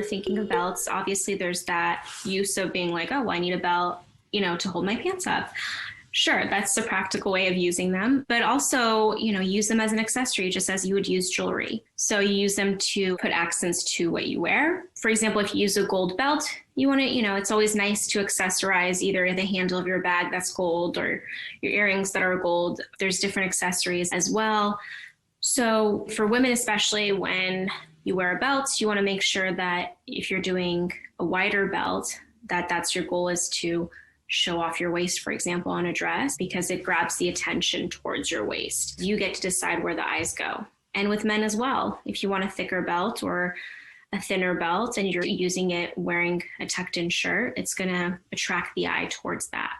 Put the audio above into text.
thinking of belts, obviously there's that use of being like, oh, well, I need a belt, to hold my pants up. Sure, that's the practical way of using them, but also, use them as an accessory, just as you would use jewelry. So you use them to put accents to what you wear. For example, if you use a gold belt, you want to, it's always nice to accessorize either the handle of your bag that's gold or your earrings that are gold. There's different accessories as well. So for women, especially when you wear a belt, you want to make sure that if you're doing a wider belt, that's your goal is to show off your waist, for example, on a dress, because it grabs the attention towards your waist. You get to decide where the eyes go. And with men as well, if you want a thicker belt or a thinner belt and you're using it wearing a tucked in shirt, it's going to attract the eye towards that.